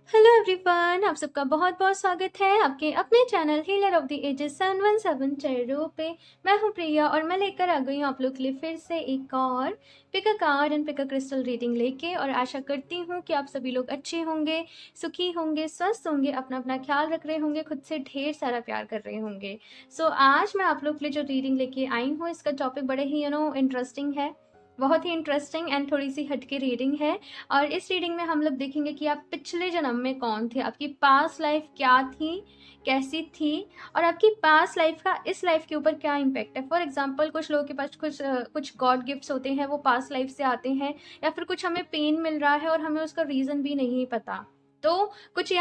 Hello everyone, आप सबका बहुत बहुत स्वागत है आपके अपने channel healer of the ages 717 Cheiro पे। मैं हूं प्रिया और मैं लेकर आ गई हूं आप लोग के लिए फिर से एक और pick a card and pick a crystal reading लेके। और आशा करती हूं कि आप सभी लोग अच्छे होंगे, सुखी होंगे, स्वस्थ होंगे, अपना अपना ख्याल रख रहे होंगे, खुद से ढेर सारा प्यार कर रहे होंगे। सो आज मैं आप लोग के लिए जो रीडिंग लेके आई हूँ, इसका टॉपिक बड़े ही इंटरेस्टिंग है, बहुत ही इंटरेस्टिंग एंड थोड़ी सी हटके रीडिंग है। और इस रीडिंग में हम लोग देखेंगे कि आप पिछले जन्म में कौन थे, आपकी पास्ट लाइफ क्या थी, कैसी थी, और आपकी पास्ट लाइफ का इस लाइफ के ऊपर क्या इम्पैक्ट है। फॉर एग्जांपल, कुछ लोगों के पास कुछ गॉड गिफ्ट्स होते हैं, वो पास्ट लाइफ से आते हैं, या फिर कुछ हमें पेन मिल रहा है और हमें उसका रीज़न भी नहीं पता। तो कुछ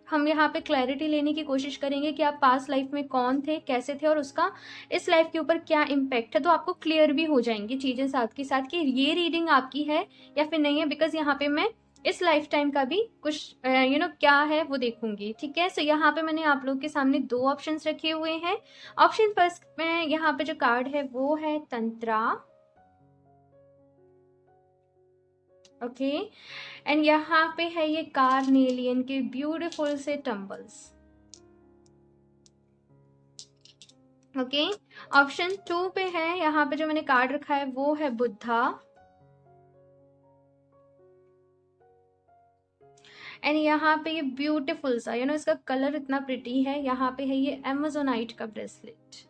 हम यहाँ पे क्लैरिटी लेने की कोशिश करेंगे कि आप पास्ट लाइफ में कौन थे, कैसे थे, और उसका इस लाइफ के ऊपर क्या इम्पैक्ट है। तो आपको क्लियर भी हो जाएंगी चीज़ें साथ के साथ कि ये रीडिंग आपकी है या फिर नहीं है, बिकॉज यहाँ पे मैं इस लाइफ टाइम का भी कुछ क्या है वो देखूंगी। ठीक है, सो यहाँ पे मैंने आप लोग के सामने दो ऑप्शंस रखे हुए हैं। ऑप्शन फर्स्ट में यहाँ पे जो कार्ड है वो है तंत्रा। ओके, एंड यहाँ पे है ये कार्नेलियन के ब्यूटीफुल से टम्बल्स। ओके, ऑप्शन 2 पे है, यहाँ पे जो मैंने कार्ड रखा है वो है बुद्धा। एंड यहाँ पे ये ब्यूटीफुल सा इसका कलर इतना प्रिटी है। यहाँ पे है ये एमेजोनाइट का ब्रेसलेट।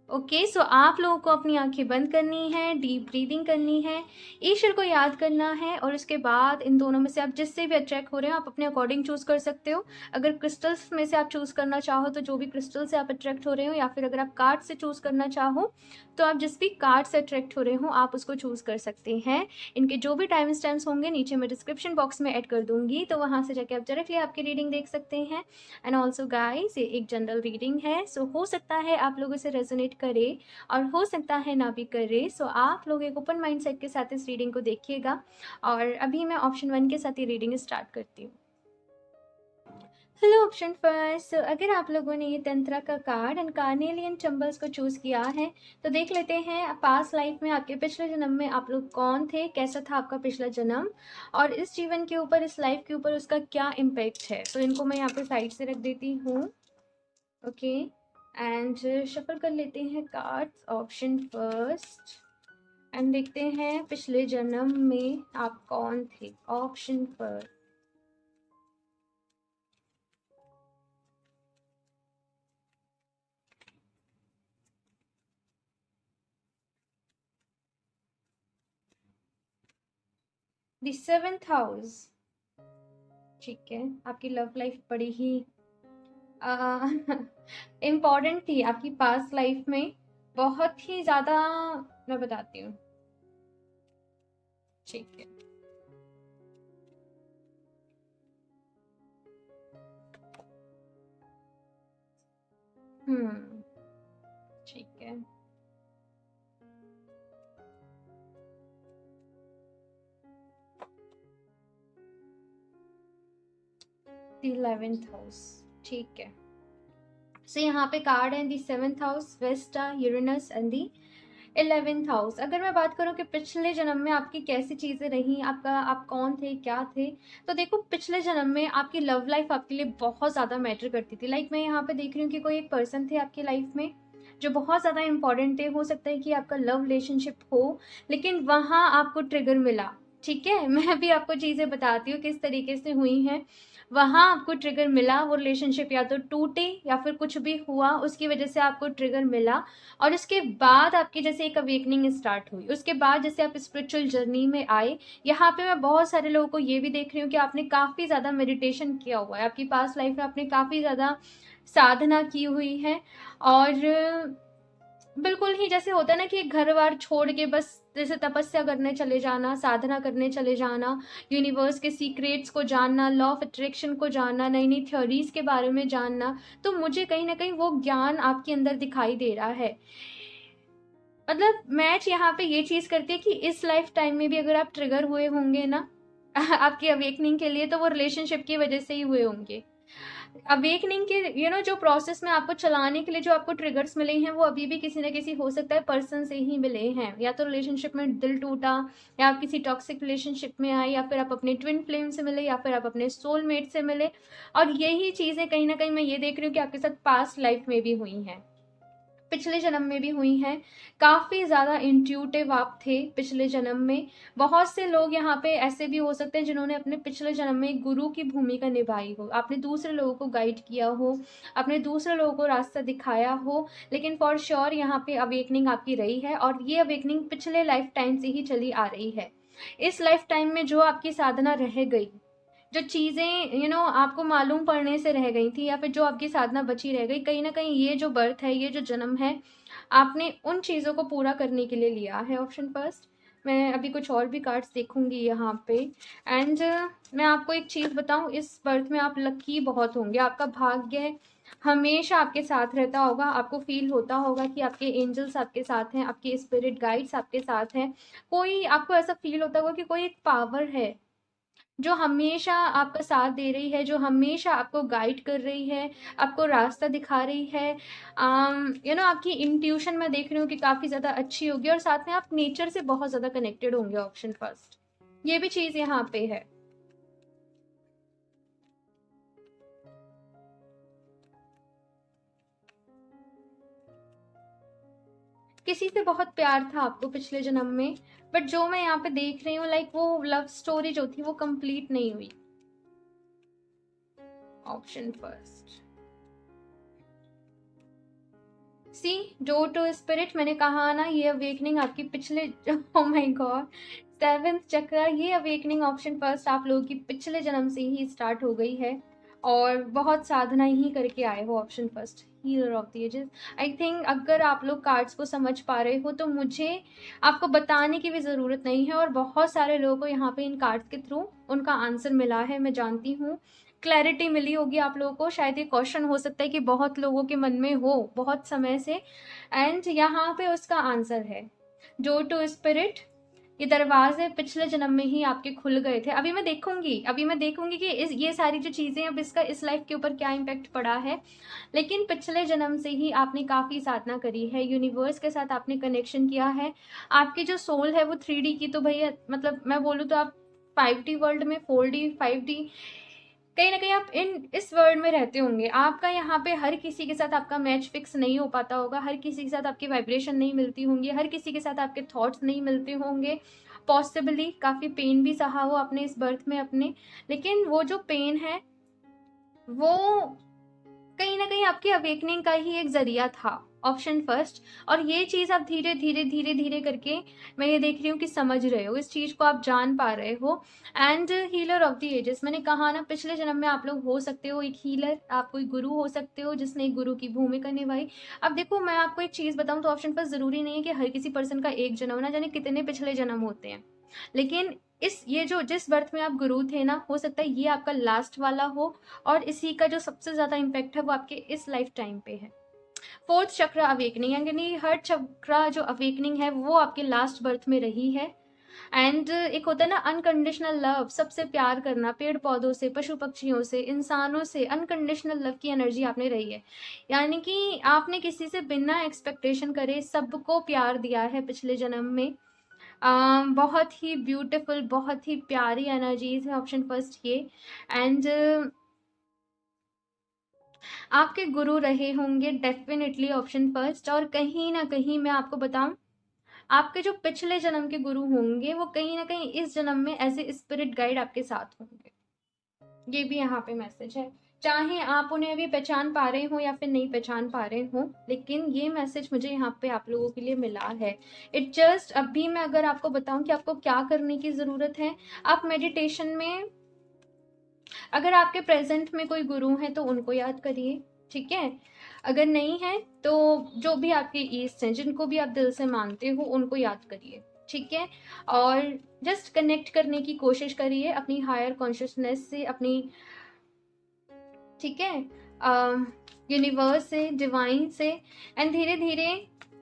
ओके, सो आप लोगों को अपनी आंखें बंद करनी है, डीप ब्रीदिंग करनी है, ईश्वर को याद करना है, और उसके बाद इन दोनों में से आप जिससे भी अट्रैक्ट हो रहे हो आप अपने अकॉर्डिंग चूज कर सकते हो। अगर क्रिस्टल्स में से आप चूज करना चाहो तो जो भी क्रिस्टल से आप अट्रैक्ट हो रहे हो, या फिर अगर आप कार्ड से चूज करना चाहो तो आप जिस भी कार्ड से अट्रैक्ट हो रहे हो आप उसको चूज कर सकते हैं। इनके जो भी टाइम स्टैम्प्स होंगे नीचे मैं डिस्क्रिप्शन बॉक्स में ऐड कर दूंगी, तो वहां से जाके आप डायरेक्टली आपकी रीडिंग देख सकते हैं। एंड ऑल्सो गाइस, ये एक जनरल रीडिंग है, सो हो सकता है आप लोगों से रेजोनेट करे और हो सकता है ना भी करे। सो आप लोग एक ओपन माइंडसेट के साथ इस रीडिंग को देखिएगा। और अभी मैं ऑप्शन 1 के साथ ये रीडिंग स्टार्ट करती हूँ। हेलो ऑप्शन फर्स्ट, अगर आप लोगों ने ये तंत्रा का कार्ड एंड कार्नेलियन चंबल्स को चूज किया है तो देख लेते हैं पास्ट लाइफ में आपके पिछले जन्म में आप लोग कौन थे, कैसा था आपका पिछला जन्म, और इस जीवन के ऊपर, इस लाइफ के ऊपर उसका क्या इम्पैक्ट है। तो इनको मैं यहाँ पे साइड से रख देती हूँ। ओके, एंड शफल कर लेते हैं कार्ड्स। ऑप्शन फर्स्ट, एंड देखते हैं पिछले जन्म में आप कौन थे। Option first, the seventh house. ठीक है, आपकी लव लाइफ बड़ी ही इम्पॉर्टेंट थी आपकी पास्ट लाइफ में, बहुत ही ज्यादा। मैं बताती हूँ। ठीक है, हम्म, ठीक है, द 11th हाउस। ठीक है, सो यहाँ पे कार्ड है the 7th house, Vesta, Uranus and the 11th house. अगर मैं बात करूँ कि पिछले जन्म में आपकी कैसी चीज़ें रही, आप कौन थे, क्या थे, तो देखो पिछले जन्म में आपकी लव लाइफ आपके लिए बहुत ज़्यादा मैटर करती थी। लाइक मैं यहाँ पे देख रही हूँ कि कोई एक पर्सन थे आपकी लाइफ में जो बहुत ज़्यादा इंपॉर्टेंट थे। हो सकता है कि आपका लव रिलेशनशिप हो, लेकिन वहाँ आपको ट्रिगर मिला। ठीक है, मैं भी आपको चीज़ें बताती हूँ किस तरीके से हुई हैं। वहाँ आपको ट्रिगर मिला, वो रिलेशनशिप या तो टूटे या फिर कुछ भी हुआ उसकी वजह से आपको ट्रिगर मिला, और उसके बाद आपकी जैसे एक अवेकनिंग स्टार्ट हुई, उसके बाद जैसे आप स्पिरिचुअल जर्नी में आए। यहाँ पे मैं बहुत सारे लोगों को ये भी देख रही हूँ कि आपने काफ़ी ज़्यादा मेडिटेशन किया हुआ है, आपकी पास्ट लाइफ में आपने काफ़ी ज़्यादा साधना की हुई है। और बिल्कुल ही जैसे होता है ना कि घर बार छोड़ के बस जैसे तपस्या करने चले जाना, साधना करने चले जाना, यूनिवर्स के सीक्रेट्स को जानना, लॉ ऑफ अट्रैक्शन को जानना, नई नई थ्योरीज के बारे में जानना, तो मुझे कहीं ना कहीं वो ज्ञान आपके अंदर दिखाई दे रहा है। मतलब मैच यहाँ पे ये चीज करती है कि इस लाइफ टाइम में भी अगर आप ट्रिगर हुए होंगे ना आपकी अवेकनिंग के लिए, तो वो रिलेशनशिप की वजह से ही हुए होंगे। अवेकनिंग के जो प्रोसेस में आपको चलाने के लिए जो आपको ट्रिगर्स मिले हैं वो अभी भी किसी न किसी हो सकता है पर्सन से ही मिले हैं। या तो रिलेशनशिप में दिल टूटा, या आप किसी टॉक्सिक रिलेशनशिप में आए, या फिर आप अपने ट्विन फ्लेम से मिले, या फिर आप अपने सोलमेट से मिले। और यही चीज़ें कहीं ना कहीं मैं ये देख रही हूँ कि आपके साथ पास्ट लाइफ में भी हुई हैं, पिछले जन्म में भी हुई हैं। काफ़ी ज़्यादा इंट्यूटिव आप थे पिछले जन्म में। बहुत से लोग यहाँ पे ऐसे भी हो सकते हैं जिन्होंने अपने पिछले जन्म में गुरु की भूमिका निभाई हो, आपने दूसरे लोगों को गाइड किया हो, आपने दूसरे लोगों को रास्ता दिखाया हो। लेकिन फॉर श्योर यहाँ पे अवेकनिंग आपकी रही है, और ये अवेकनिंग पिछले लाइफ टाइम से ही चली आ रही है। इस लाइफ टाइम में जो आपकी साधना रह गई, जो चीज़ें आपको मालूम पड़ने से रह गई थी, या फिर जो आपकी साधना बची रह गई, कहीं ना कहीं ये जो बर्थ है, ये जो जन्म है, आपने उन चीज़ों को पूरा करने के लिए लिया है। Option first. मैं अभी कुछ और भी कार्ड्स देखूंगी यहाँ पे। एंड मैं आपको एक चीज़ बताऊं, इस बर्थ में आप लकी बहुत होंगे। आपका भाग्य हमेशा आपके साथ रहता होगा। आपको फील होता होगा कि आपके एंजल्स आपके साथ हैं, आपके स्पिरिट गाइड्स आपके साथ हैं। कोई आपको ऐसा फील होता होगा कि कोई एक पावर है जो हमेशा आपका साथ दे रही है, जो हमेशा आपको गाइड कर रही है, आपको रास्ता दिखा रही है। आपकी इंट्यूशन मैं देख रही हूँ कि काफ़ी ज़्यादा अच्छी होगी, और साथ में आप नेचर से बहुत ज़्यादा कनेक्टेड होंगे। ऑप्शन फर्स्ट, ये भी चीज़ यहाँ पे है। किसी से बहुत प्यार था आपको पिछले जन्म में, बट जो मैं यहाँ पे देख रही हूँ, लाइक वो लव स्टोरी जो थी वो कंप्लीट नहीं हुई। Option first, see do to spirit. मैंने कहा ना, ये अवेकनिंग आपकी पिछले ओ माय गॉड, सेवेंथ चक्र, ये अवेकनिंग ऑप्शन फर्स्ट आप लोगों की पिछले जन्म से ही स्टार्ट हो गई है, और बहुत साधना ही करके आए हो। Option first, healer of the ages. I think अगर आप लोग कार्ड्स को समझ पा रहे हो तो मुझे आपको बताने की भी ज़रूरत नहीं है, और बहुत सारे लोगों को यहाँ पे इन कार्ड्स के थ्रू उनका आंसर मिला है, मैं जानती हूँ। क्लैरिटी मिली होगी आप लोगों को। शायद ये क्वेश्चन हो सकता है कि बहुत लोगों के मन में हो बहुत समय से, एंड यहाँ पे उसका आंसर है डोर टू स्पिरिट। ये दरवाजे पिछले जन्म में ही आपके खुल गए थे। अभी मैं देखूंगी कि ये सारी जो चीज़ें, अब इसका इस लाइफ के ऊपर क्या इम्पैक्ट पड़ा है। लेकिन पिछले जन्म से ही आपने काफ़ी साधना करी है, यूनिवर्स के साथ आपने कनेक्शन किया है। आपकी जो सोल है वो 3D की, तो भैया मतलब मैं बोलूँ तो आप 5D वर्ल्ड में, 4D 5D, कहीं ना कहीं आप इस वर्ल्ड में रहते होंगे। आपका यहाँ पे हर किसी के साथ आपका मैच फिक्स नहीं हो पाता होगा, हर किसी के साथ आपकी वाइब्रेशन नहीं मिलती होंगी, हर किसी के साथ आपके थॉट्स नहीं मिलते होंगे। पॉसिबली काफ़ी पेन भी सहा हो आपने इस बर्थ में अपने, लेकिन वो जो पेन है वो कहीं ना कहीं आपकी अवेकनिंग का ही एक जरिया था। Option first. और ये चीज़ आप धीरे धीरे धीरे धीरे करके, मैं ये देख रही हूँ कि समझ रहे हो, इस चीज़ को आप जान पा रहे हो। And healer of the ages, मैंने कहा ना, पिछले जन्म में आप लोग हो सकते हो एक हीलर, आप कोई गुरु हो सकते हो जिसने एक गुरु की भूमिका निभाई। अब देखो, मैं आपको एक चीज़ बताऊँ तो ऑप्शन फर्स्ट, ज़रूरी नहीं है कि हर किसी पर्सन का एक जन्म, ना जाने कितने पिछले जन्म होते हैं। लेकिन ये जो जिस बर्थ में आप गुरु थे ना, हो सकता है ये आपका लास्ट वाला हो, और इसी का जो सबसे ज़्यादा इम्पैक्ट है वो आपके इस लाइफ टाइम पे है। फोर्थ चक्र अवेकनिंग, यानी हर चक्र जो अवेकनिंग है वो आपके लास्ट बर्थ में रही है। एंड एक होता है ना अनकंडीशनल लव, सबसे प्यार करना, पेड़ पौधों से, पशु पक्षियों से, इंसानों से अनकंडीशनल लव की एनर्जी आपने रही है। यानी कि आपने किसी से बिना एक्सपेक्टेशन करे सबको प्यार दिया है पिछले जन्म में। बहुत ही ब्यूटीफुल, बहुत ही प्यारी एनर्जीज है ऑप्शन फर्स्ट ये। एंड आपके गुरु रहे होंगे डेफिनेटली ऑप्शन फर्स्ट, और कहीं ना कहीं मैं आपको बताऊं, आपके जो पिछले जन्म के गुरु होंगे वो कहीं ना कहीं इस जन्म में एज ए स्पिरिट गाइड आपके साथ होंगे। ये भी यहाँ पे मैसेज है। चाहे आप उन्हें अभी पहचान पा रहे हो या फिर नहीं पहचान पा रहे हो, लेकिन ये मैसेज मुझे यहाँ पे आप लोगों के लिए मिला है। इट जस्ट, अभी मैं अगर आपको बताऊं कि आपको क्या करने की ज़रूरत है, आप मेडिटेशन में, अगर आपके प्रेजेंट में कोई गुरु हैं तो उनको याद करिए, ठीक है। अगर नहीं है तो जो भी आपके ईस्ट हैं, जिनको भी आप दिल से मानते हो, उनको याद करिए, ठीक है। और जस्ट कनेक्ट करने की कोशिश करिए अपनी हायर कॉन्शियसनेस से, अपनी, ठीक है, यूनिवर्स से, डिवाइन से। एंड धीरे धीरे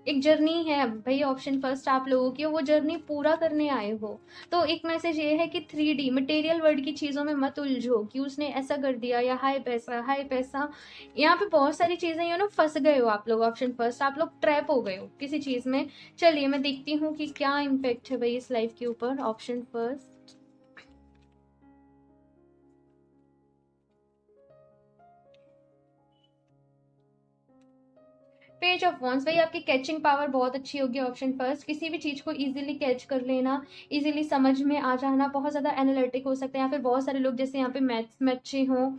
एक जर्नी है भाई ऑप्शन फर्स्ट आप लोगों की, वो जर्नी पूरा करने आए हो। तो एक मैसेज ये है कि 3D मटेरियल वर्ल्ड की चीज़ों में मत उलझो कि उसने ऐसा कर दिया या हाय पैसा हाय पैसा। यहाँ पे बहुत सारी चीज़ें फंस गए हो आप लोग। ऑप्शन फर्स्ट आप लोग ट्रैप हो गए हो किसी चीज़ में। चलिए मैं देखती हूँ कि क्या इम्पेक्ट है भाई इस लाइफ के ऊपर। Option first, page of wands, भाई आपकी कैचिंग पावर बहुत अच्छी होगी। ऑप्शन फर्स्ट, किसी भी चीज़ को इजीली कैच कर लेना, इजीली समझ में आ जाना, बहुत ज़्यादा एनालिटिक हो सकते हैं। या फिर बहुत सारे लोग जैसे यहाँ पे मैथ्स में अच्छे हों,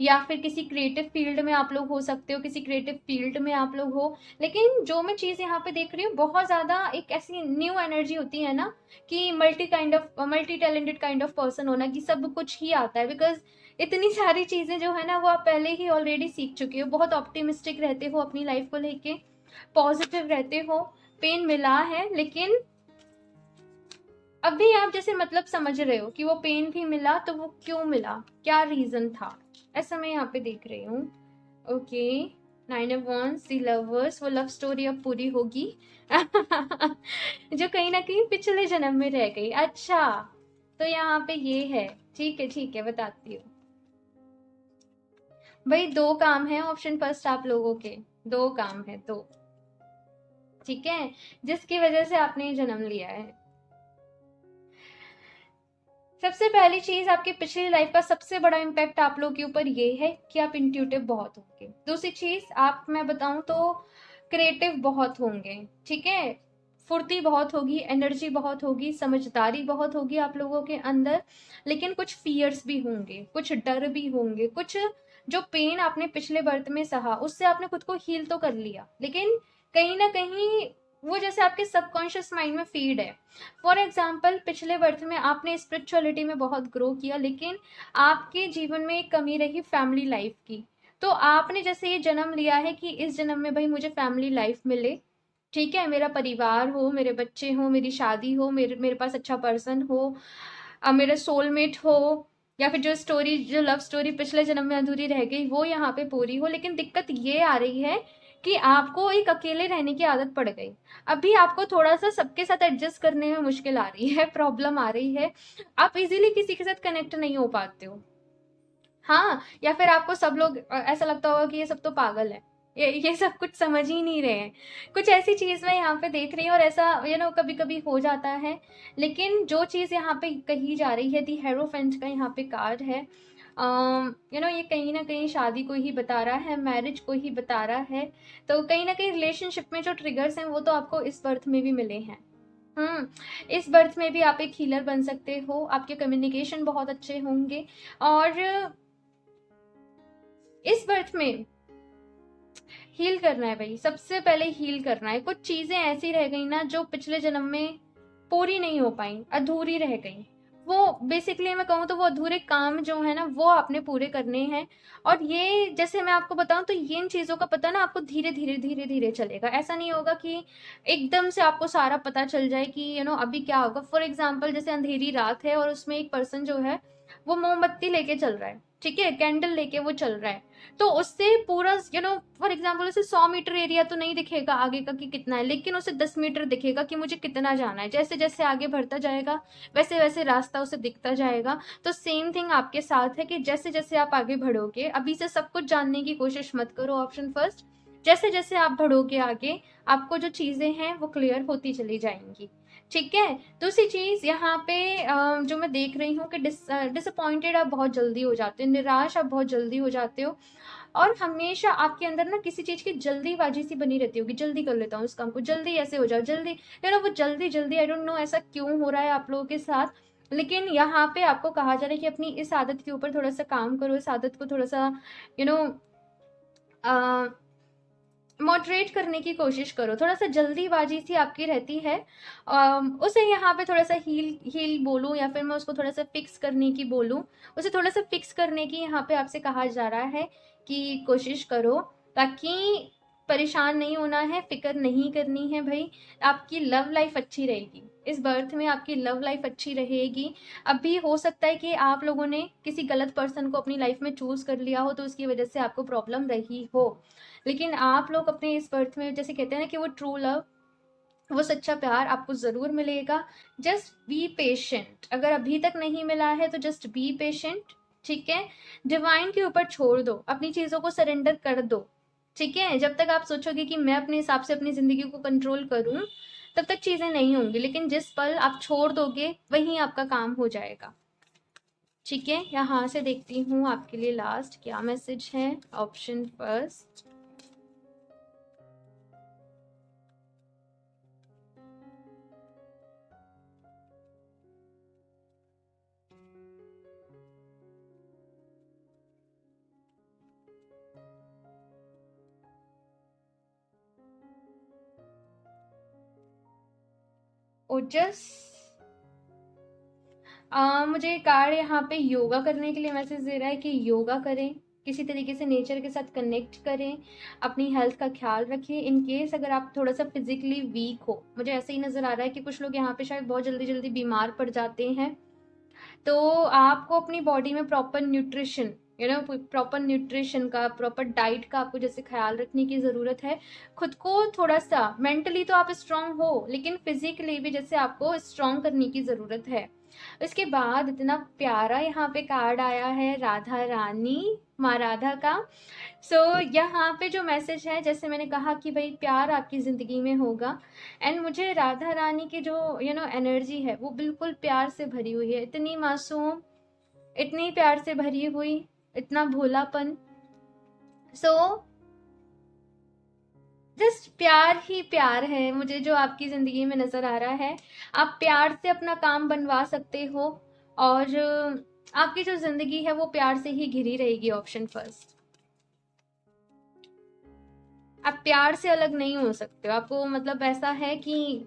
या फिर किसी क्रिएटिव फील्ड में आप लोग हो सकते हो, किसी क्रिएटिव फील्ड में आप लोग हो। लेकिन जो मैं चीज़ यहाँ पे देख रही हूँ, बहुत ज़्यादा एक ऐसी न्यू एनर्जी होती है ना कि multi talented kind of person होना, कि सब कुछ ही आता है। बिकॉज इतनी सारी चीज़ें जो है ना वो आप पहले ही ऑलरेडी सीख चुके हो। बहुत ऑप्टिमिस्टिक रहते हो अपनी लाइफ को लेके, पॉजिटिव रहते हो। पेन मिला है लेकिन अभी आप जैसे मतलब समझ रहे हो कि वो पेन भी मिला तो वो क्यों मिला, क्या रीजन था, ऐसा मैं यहाँ पे देख रही हूँ। Okay, 9 of wands, the lovers, वो लव स्टोरी अब पूरी होगी जो कहीं ना कहीं पिछले जन्म में रह गई। अच्छा, तो यहाँ पे ये है। ठीक है बताती हूँ भाई। 2 काम है ऑप्शन फर्स्ट आप लोगों के, 2 काम है, 2। ठीक है, जिसकी वजह से आपने ये जन्म लिया है। सबसे पहली चीज, आपकी पिछली लाइफ का सबसे बड़ा इम्पैक्ट आप लोग के ऊपर ये है कि आप इंट्यूटिव बहुत होंगे। दूसरी चीज आप मैं बताऊं तो क्रिएटिव बहुत होंगे। ठीक है, फुर्ती बहुत होगी, एनर्जी बहुत होगी, समझदारी बहुत होगी आप लोगों के अंदर। लेकिन कुछ फियर्स भी होंगे, कुछ डर भी होंगे, कुछ जो पेन आपने पिछले बर्थ में सहा उससे आपने खुद को हील तो कर लिया, लेकिन कहीं ना कहीं वो जैसे आपके सबकॉन्शियस माइंड में फीड है। फॉर एग्जाम्पल, पिछले बर्थ में आपने स्पिरिचुअलिटी में बहुत ग्रो किया, लेकिन आपके जीवन में एक कमी रही फैमिली लाइफ की। तो आपने जैसे ये जन्म लिया है कि इस जन्म में भाई मुझे फैमिली लाइफ मिले, ठीक है, मेरा परिवार हो, मेरे बच्चे हो, मेरी शादी हो, मेरे मेरे पास अच्छा पर्सन हो, मेरा सोलमेट हो, या फिर जो लव स्टोरी पिछले जन्म में अधूरी रह गई वो यहाँ पे पूरी हो। लेकिन दिक्कत ये आ रही है कि आपको एक अकेले रहने की आदत पड़ गई। अभी आपको थोड़ा सा सबके साथ एडजस्ट करने में मुश्किल आ रही है, प्रॉब्लम आ रही है। आप इजीली किसी के साथ कनेक्ट नहीं हो पाते हो। हाँ, या फिर आपको सब लोग ऐसा लगता होगा कि ये सब तो पागल है, ये सब कुछ समझ ही नहीं रहे हैं। कुछ ऐसी चीज मैं यहाँ पे देख रही हूँ, और ऐसा कभी कभी हो जाता है। लेकिन जो चीज यहाँ पे कही जा रही है, दी हेरोफेंट का यहाँ पे कार्ड है। ये कहीं ना कहीं शादी को ही बता रहा है, मैरिज को ही बता रहा है। तो कहीं ना कहीं रिलेशनशिप में जो ट्रिगर्स हैं वो तो आपको इस बर्थ में भी मिले हैं। इस बर्थ में भी आप एक हीलर बन सकते हो, आपके कम्युनिकेशन बहुत अच्छे होंगे। और इस बर्थ में हील करना है भाई, सबसे पहले हील करना है। कुछ चीजें ऐसी रह गई ना जो पिछले जन्म में पूरी नहीं हो पाई, अधूरी रह गई। वो बेसिकली मैं कहूँ तो वो अधूरे काम जो है ना वो आपने पूरे करने हैं। और ये जैसे मैं आपको बताऊं तो ये इन चीजों का पता ना आपको धीरे धीरे चलेगा। ऐसा नहीं होगा कि एकदम से आपको सारा पता चल जाए कि अभी क्या होगा। फॉर एग्जाम्पल, जैसे अंधेरी रात है और उसमें एक पर्सन जो है वो मोमबत्ती लेके चल रहा है, ठीक है, कैंडल लेके वो चल रहा है। तो उससे पूरा फॉर एग्जाम्पल उसे 100 मीटर एरिया तो नहीं दिखेगा आगे का कि कितना है, लेकिन उसे 10 मीटर दिखेगा कि मुझे कितना जाना है। जैसे जैसे आगे बढ़ता जाएगा वैसे वैसे रास्ता उसे दिखता जाएगा। तो सेम थिंग आपके साथ है कि जैसे जैसे आप आगे बढ़ोगे, अभी से सब कुछ जानने की कोशिश मत करो। ऑप्शन फर्स्ट, जैसे जैसे आप बढ़ोगे आगे, आपको जो चीजें हैं वो क्लियर होती चली जाएंगी। ठीक है, दूसरी चीज यहाँ पे जो मैं देख रही हूँ कि डिसअपॉइंटेड आप बहुत जल्दी हो जाते हो, निराश आप बहुत जल्दी हो जाते हो। और हमेशा आपके अंदर ना किसी चीज की जल्दीबाजी सी बनी रहती होगी, जल्दी कर लेता हूँ इस काम को, जल्दी ऐसे हो जाओ, जल्दी वो जल्दी जल्दी, आई डोंट नो ऐसा क्यों हो रहा है आप लोगों के साथ। लेकिन यहाँ पे आपको कहा जा रहा है कि अपनी इस आदत के ऊपर थोड़ा सा काम करो, इस आदत को थोड़ा सा यू नो मॉडरेट करने की कोशिश करो। थोड़ा सा जल्दीबाजी सी आपकी रहती है। उसे यहाँ पे थोड़ा सा हील बोलूँ या फिर मैं उसको थोड़ा सा फिक्स करने की बोलूँ, उसे थोड़ा सा फिक्स करने की यहाँ पे आपसे कहा जा रहा है कि कोशिश करो, ताकि परेशान नहीं होना है, फिक्र नहीं करनी है भाई। आपकी लव लाइफ अच्छी रहेगी, इस बर्थ में आपकी लव लाइफ अच्छी रहेगी। अभी हो सकता है कि आप लोगों ने किसी गलत पर्सन को अपनी लाइफ में चूज कर लिया हो, तो उसकी वजह से आपको प्रॉब्लम रही हो, लेकिन आप लोग अपने इस बर्थ में, जैसे कहते हैं ना कि वो ट्रू लव, वो सच्चा प्यार आपको ज़रूर मिलेगा। Just be patient. अगर अभी तक नहीं मिला है तो जस्ट बी पेशेंट, ठीक है। डिवाइन के ऊपर छोड़ दो, अपनी चीज़ों को सरेंडर कर दो, ठीक है। जब तक आप सोचोगे कि मैं अपने हिसाब से अपनी ज़िंदगी को कंट्रोल करूं, तब तक चीज़ें नहीं होंगी, लेकिन जिस पल आप छोड़ दोगे वहीं आपका काम हो जाएगा, ठीक है। यहाँ से देखती हूँ आपके लिए लास्ट क्या मैसेज है। ऑप्शन फर्स्ट, ओजस। मुझे कार्ड यहाँ पे योगा करने के लिए मैसेज दे रहा है कि योगा करें, किसी तरीके से नेचर के साथ कनेक्ट करें, अपनी हेल्थ का ख्याल रखें। इन केस अगर आप थोड़ा सा फिजिकली वीक हो, मुझे ऐसे ही नज़र आ रहा है कि कुछ लोग यहाँ पे शायद बहुत जल्दी जल्दी बीमार पड़ जाते हैं, तो आपको अपनी बॉडी में प्रॉपर न्यूट्रिशन, प्रॉपर न्यूट्रिशन का, प्रॉपर डाइट का आपको जैसे ख्याल रखने की ज़रूरत है। खुद को थोड़ा सा, मेंटली तो आप स्ट्रांग हो, लेकिन फिजिकली भी जैसे आपको स्ट्रांग करने की ज़रूरत है। इसके बाद इतना प्यारा यहाँ पे कार्ड आया है राधा रानी, माँ राधा का। यहाँ पे जो मैसेज है, जैसे मैंने कहा कि भाई प्यार आपकी ज़िंदगी में होगा, एंड मुझे राधा रानी की जो एनर्जी है वो बिल्कुल प्यार से भरी हुई है, इतनी मासूम, इतनी प्यार से भरी हुई, इतना भोलापन। जस्ट प्यार ही प्यार है मुझे जो आपकी ज़िंदगी में नज़र आ रहा है। आप प्यार से अपना काम बनवा सकते हो, और आपकी जो ज़िंदगी है वो प्यार से ही घिरी रहेगी। ऑप्शन फर्स्ट, आप प्यार से अलग नहीं हो सकते हो। आपको मतलब ऐसा है कि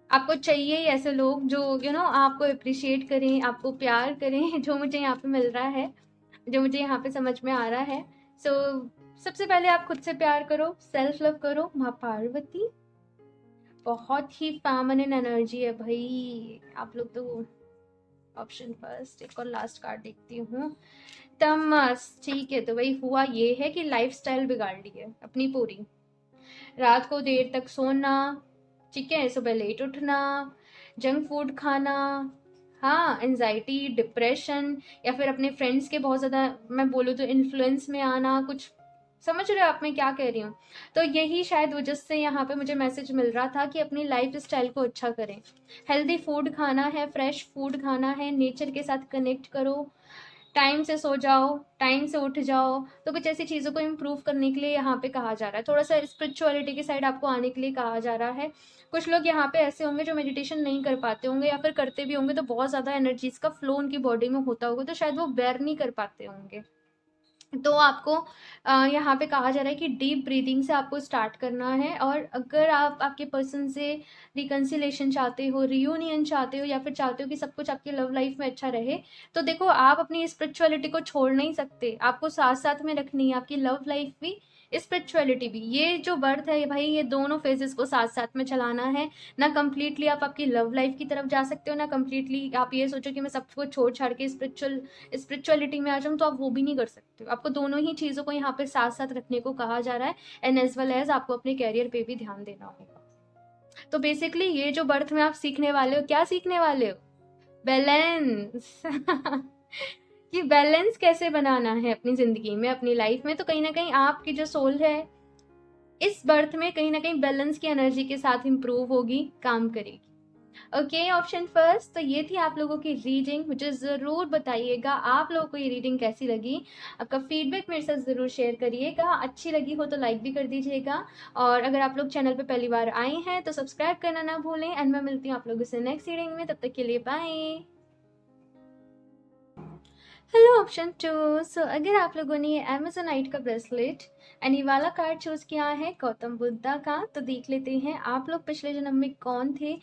आपको चाहिए ही ऐसे लोग जो आपको अप्रिशिएट करें, आपको प्यार करें, जो मुझे यहाँ पे मिल रहा है, जो मुझे यहाँ पे समझ में आ रहा है। सबसे पहले आप खुद से प्यार करो, सेल्फ लव करो। माँ पार्वती, बहुत ही फेमिनिन एनर्जी है भाई आप लोग तो। ऑप्शन फर्स्ट, एक और लास्ट कार्ड देखती हूँ। तमस, ठीक है। तो वही हुआ ये है कि लाइफस्टाइल बिगाड़ ली है अपनी पूरी। रात को देर तक सोना, ठीक है, सुबह लेट उठना, जंक फूड खाना, हाँ, एंजाइटी, डिप्रेशन, या फिर अपने फ्रेंड्स के बहुत ज़्यादा, मैं बोलूँ तो इन्फ्लुएंस में आना। कुछ समझ रहे हो आप मैं क्या कह रही हूँ? तो यही शायद वजह से यहाँ पे मुझे मैसेज मिल रहा था कि अपनी लाइफ स्टाइल को अच्छा करें। हेल्दी फूड खाना है, फ्रेश फूड खाना है, नेचर के साथ कनेक्ट करो, टाइम से सो जाओ, टाइम से उठ जाओ। तो कुछ ऐसी चीज़ों को इम्प्रूव करने के लिए यहाँ पे कहा जा रहा है। थोड़ा सा स्पिरिचुअलिटी की साइड आपको आने के लिए कहा जा रहा है। कुछ लोग यहाँ पे ऐसे होंगे जो मेडिटेशन नहीं कर पाते होंगे, या फिर करते भी होंगे तो बहुत ज़्यादा एनर्जीज का फ्लो उनकी बॉडी में होता होगा, तो शायद वो बेयर नहीं कर पाते होंगे। तो आपको यहाँ पे कहा जा रहा है कि डीप ब्रीदिंग से आपको स्टार्ट करना है। और अगर आप आपके पर्सन से रिकन्सिलेशन चाहते हो, रियूनियन चाहते हो, या फिर चाहते हो कि सब कुछ आपकी लव लाइफ में अच्छा रहे, तो देखो आप अपनी स्पिरिचुअलिटी को छोड़ नहीं सकते, आपको साथ साथ में रखनी है, आपकी लव लाइफ भी, स्पिरिचुअलिटी भी। ये जो बर्थ है भाई, ये दोनों फेजेस को साथ साथ में चलाना है। ना कम्प्लीटली आप आपकी लव लाइफ की तरफ जा सकते हो, ना कम्प्लीटली आप ये सोचो कि मैं सब कुछ छोड़ छाड़ के स्पिरिचुअलिटी में आ जाऊँ, तो आप वो भी नहीं कर सकते हो। आपको दोनों ही चीज़ों को यहाँ पे साथ साथ रखने को कहा जा रहा है, एंड एज वेल एज आपको अपने कैरियर पे भी ध्यान देना होगा। तो बेसिकली ये जो बर्थ में आप सीखने वाले हो, क्या सीखने वाले हो? बैलेंस। कि बैलेंस कैसे बनाना है अपनी ज़िंदगी में, अपनी लाइफ में। तो कहीं ना कहीं आपकी जो सोल है इस बर्थ में कहीं ना कहीं बैलेंस की एनर्जी के साथ इम्प्रूव होगी, काम करेगी। Okay, option first. तो ये थी आप लोगों की रीडिंग। मुझे ज़रूर बताइएगा आप लोगों को ये रीडिंग कैसी लगी, आपका फीडबैक मेरे साथ ज़रूर शेयर करिएगा। अच्छी लगी हो तो लाइक भी कर दीजिएगा, और अगर आप लोग चैनल पे पहली बार आए हैं तो सब्सक्राइब करना ना भूलें। एंड मैं मिलती हूँ आप लोगों से नेक्स्ट रीडिंग में, तब तक के लिए बाय। Hello option 2। अगर आप लोगों ने ये अमेजोनाइट का ब्रेसलेट एंड ये वाला कार्ड चूज किया है गौतम बुद्धा का, तो देख लेते हैं आप लोग पिछले जन्म में कौन थे,